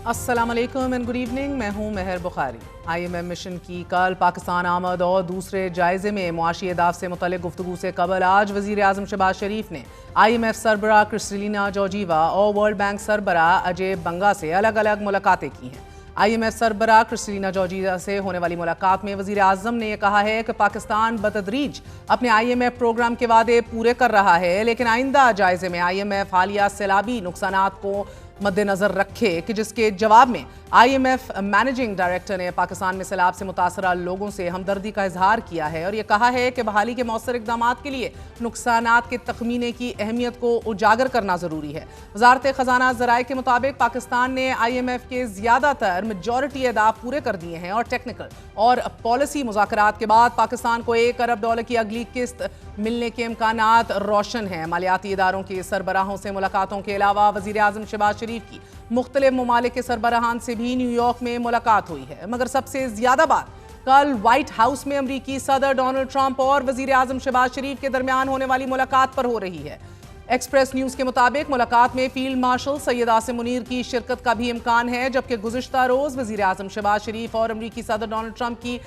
السلام علیکم and good evening, میں ہوں مہر بخاری۔ IMF مشن کی کل پاکستان آمد اور دوسرے جائزے میں معاشی اہداف سے متعلق گفتگو سے قبل آج وزیر اعظم شہباز شریف نے IMF سربراہ کرسٹلینا جارجیوا اور ورلڈ بینک سربراہ اجے بنگا سے الگ الگ ملاقاتیں کی ہیں۔ IMF سربراہ کرسٹلینا جارجیوا سے ہونے والی ملاقات میں وزیر اعظم نے یہ کہا ہے کہ پاکستان بتدریج اپنے IMF پروگرام کے وعدے پورے کر رہا ہے، لیکن آئندہ جائزے میں IMF حالیہ سیلابی نقصانات کو مد نظر رکھے کہ جس کے جواب میں IMF مینیجنگ ڈائریکٹر نے پاکستان میں سیلاب سے متاثرہ لوگوں سے ہمدردی کا اظہار کیا ہے اور یہ کہا ہے کہ بحالی کے مؤثر اقدامات کے لیے نقصانات کے تخمینے کی اہمیت کو اجاگر کرنا ضروری ہے۔ وزارت خزانہ ذرائع کے مطابق پاکستان نے IMF کے زیادہ تر میجورٹی اہداف پورے کر دیے ہیں اور ٹیکنیکل اور پالیسی مذاکرات کے بعد پاکستان کو $1 ارب کی اگلی قسط ملنے کے امکانات روشن ہیں۔ مالیاتی اداروں کے سربراہوں سے ملاقاتوں کے علاوہ وزیر اعظم شہباز شریف کی مختلف ممالک کے سربراہان سے بھی نیو یارک میں ملاقات ہوئی ہے، مگر سب سے زیادہ بات کل وائٹ ہاؤس میں امریکی صدر ڈونلڈ ٹرمپ اور وزیر اعظم شہباز شریف کے درمیان ہونے والی ملاقات پر ہو رہی ہے۔ ایکسپریس نیوز کے مطابق ملاقات میں فیلڈ مارشل سید عاصم منیر کی شرکت کا بھی امکان ہے، جبکہ گزشتہ روز وزیر اعظم شہباز شریف اور امریکی صدر ڈونلڈ ٹرمپ کی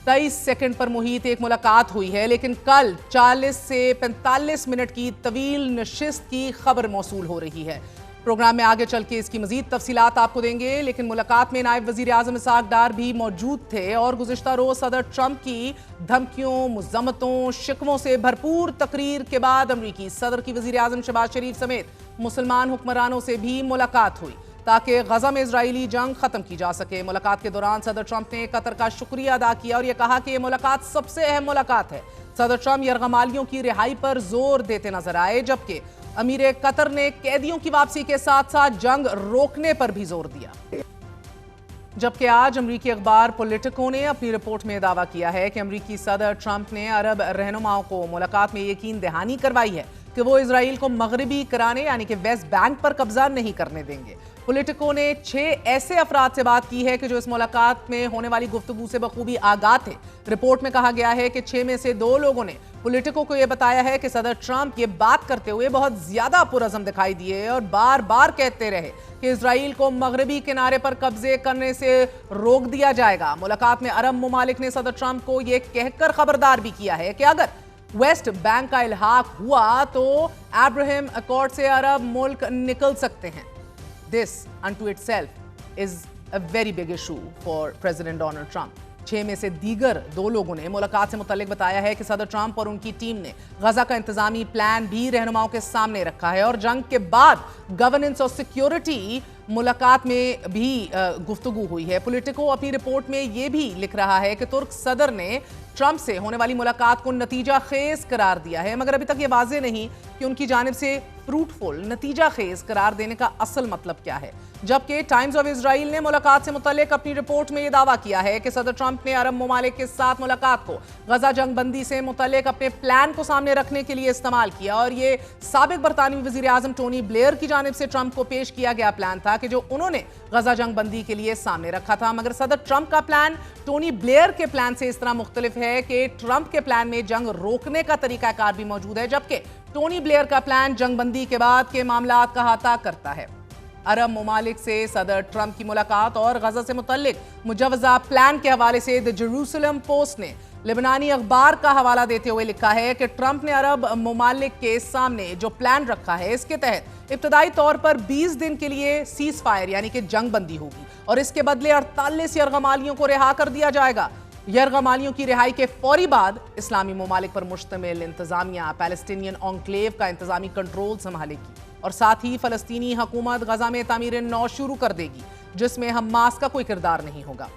23 سیکنڈ پر محیط ایک ملاقات ہوئی ہے، لیکن کل 40 سے 45 منٹ کی طویل نشست کی خبر موصول ہو رہی ہے۔ پروگرام میں آگے چل کے اس کی مزید تفصیلات آپ کو دیں گے، لیکن ملاقات میں نائب وزیر اعظم اسحاق ڈار بھی موجود تھے اور گزشتہ روز صدر ٹرمپ کی دھمکیوں، مذمتوں، شکووں سے بھرپور تقریر کے بعد امریکی صدر کی وزیر اعظم شہباز شریف سمیت مسلمان حکمرانوں سے بھی ملاقات ہوئی تاکہ غزہ میں اسرائیلی جنگ ختم کی جا سکے۔ ملاقات کے دوران صدر ٹرمپ نے قطر کا شکریہ ادا کیا اور یہ کہا کہ یہ ملاقات سب سے اہم ملاقات ہے۔ صدر ٹرمپ یرغمالیوں کی رہائی پر زور دیتے نظر آئے، جبکہ امیر قطر نے قیدیوں کی واپسی کے ساتھ ساتھ جنگ روکنے پر بھی زور دیا۔ جبکہ آج امریکی اخبار پولیٹیکو نے اپنی رپورٹ میں دعویٰ کیا ہے کہ امریکی صدر ٹرمپ نے عرب رہنماؤں کو ملاقات میں یقین دہانی کروائی ہے کہ وہ اسرائیل کو مغربی کرانے یعنی کہ ویسٹ بینک پر قبضہ نہیں کرنے دیں گے۔ پولیٹیکو نے 6 ایسے افراد سے بات کی ہے کہ جو اس ملاقات میں ہونے والی گفتگو سے بخوبی آگاہ تھے۔ رپورٹ میں کہا گیا ہے کہ 6 میں سے 2 لوگوں نے پولیٹیکو کو یہ بتایا ہے کہ صدر ٹرمپ یہ بات کرتے ہوئے بہت زیادہ پرعزم دکھائی دیے اور بار بار کہتے رہے کہ اسرائیل کو مغربی کنارے پر قبضے کرنے سے روک دیا جائے گا۔ ملاقات میں عرب ممالک نے صدر ٹرمپ کو یہ کہہ کر خبردار بھی کیا ہے کہ اگر ویسٹ بینک کا الحاق ہوا تو ابراہیم اکارڈ سے عرب ملک نکل سکتے ہیں۔ This unto itself is a very big issue for President Donald Trump۔ 6 میں سے دیگر 2 لوگوں نے ملاقات سے متعلق بتایا ہے کہ صدر ٹرمپ اور ان کی ٹیم نے غزہ کا انتظامی پلان بھی رہنماؤں کے سامنے رکھا ہے اور جنگ کے بعد گورننس اور سیکیورٹی ملاقات میں بھی گفتگو ہوئی ہے۔ پولیٹیکو اپنی رپورٹ میں یہ بھی لکھ رہا ہے کہ ترک صدر نے ٹرمپ سے ہونے والی ملاقات کو نتیجہ خیز قرار دیا ہے، مگر ابھی تک یہ واضح نہیں کہ ان کی جانب سے فروٹفل نتیجہ خیز قرار دینے کا اصل مطلب کیا ہے۔ جبکہ ٹائمز آف اسرائیل نے ملاقات سے متعلق اپنی رپورٹ میں یہ دعویٰ کیا ہے کہ صدر ٹرمپ نے عرب ممالک کے ساتھ ملاقات کو غزہ جنگ بندی سے متعلق اپنے پلان کو سامنے رکھنے کے لیے استعمال کیا اور یہ سابق برطانوی وزیر اعظم ٹونی بلیئر کی جانب سے ٹرمپ کو پیش کیا گیا پلان تھا کہ جو انہوں نے غزہ جنگ بندی کے لیے سامنے رکھا تھا، مگر صدر ٹرمپ کا پلان ٹونی بلیئر کے پلان سے اس طرح مختلف ہے کہ ٹرمپ کے پلان میں جنگ روکنے کا طریقہ کار بھی موجود ہے، جبکہ ٹونی بلیئر کا پلان جنگ بندی کے بعد کے معاملات کا احاطہ کرتا ہے۔ عرب ممالک سے صدر ٹرمپ کی ملاقات اور غزہ سے متعلق مجوزہ پلان کے حوالے سے دی جیروسلم پوسٹ نے لبنانی اخبار کا حوالہ دیتے ہوئے لکھا ہے کہ ٹرمپ نے عرب ممالک کے سامنے جو پلان رکھا ہے اس کے تحت ابتدائی طور پر 20 دن کے لیے سیز فائر یعنی کہ جنگ بندی ہوگی اور اس کے بدلے 48 یرغمالیوں کو رہا کر دیا جائے گا۔ یرغمالیوں کی رہائی کے فوری بعد اسلامی ممالک پر مشتمل انتظامیہ پیلسٹینین انکلیو کا انتظامی کنٹرول سنبھالے گی اور ساتھ ہی فلسطینی حکومت غزہ میں تعمیر نو شروع کر دے گی، جس میں حماس کا کوئی کردار نہیں ہوگا۔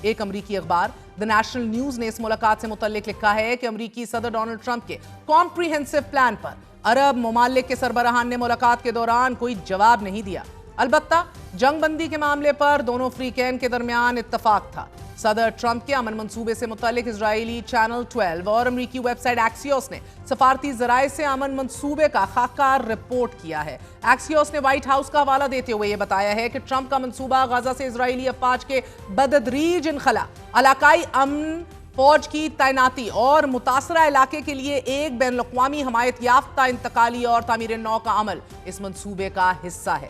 ایک امریکی اخبار دی نیشنل نیوز نے اس ملاقات سے متعلق لکھا ہے کہ امریکی صدر ڈونلڈ ٹرمپ کے کمپریہنسو پلان پر عرب ممالک کے سربراہان نے ملاقات کے دوران کوئی جواب نہیں دیا۔ البتہ جنگ بندی کے معاملے پر دونوں فریقین کے درمیان اتفاق تھا۔ صدر ٹرمپ کے امن منصوبے سے متعلق اسرائیلی چینل 12 اور امریکی ویب سائٹ ایکسیوس نے سفارتی ذرائع سے امن منصوبے کا خاکہ رپورٹ کیا ہے۔ ایکسیوس نے وائٹ ہاؤس کا حوالہ دیتے ہوئے یہ بتایا ہے کہ ٹرمپ کا منصوبہ غزہ سے اسرائیلی افواج کے بتدریج انخلا، علاقائی امن فوج کی تعیناتی اور متاثرہ علاقے کے لیے ایک بین الاقوامی حمایت یافتہ انتقالی اور تعمیر نو کا عمل اس منصوبے کا حصہ ہے۔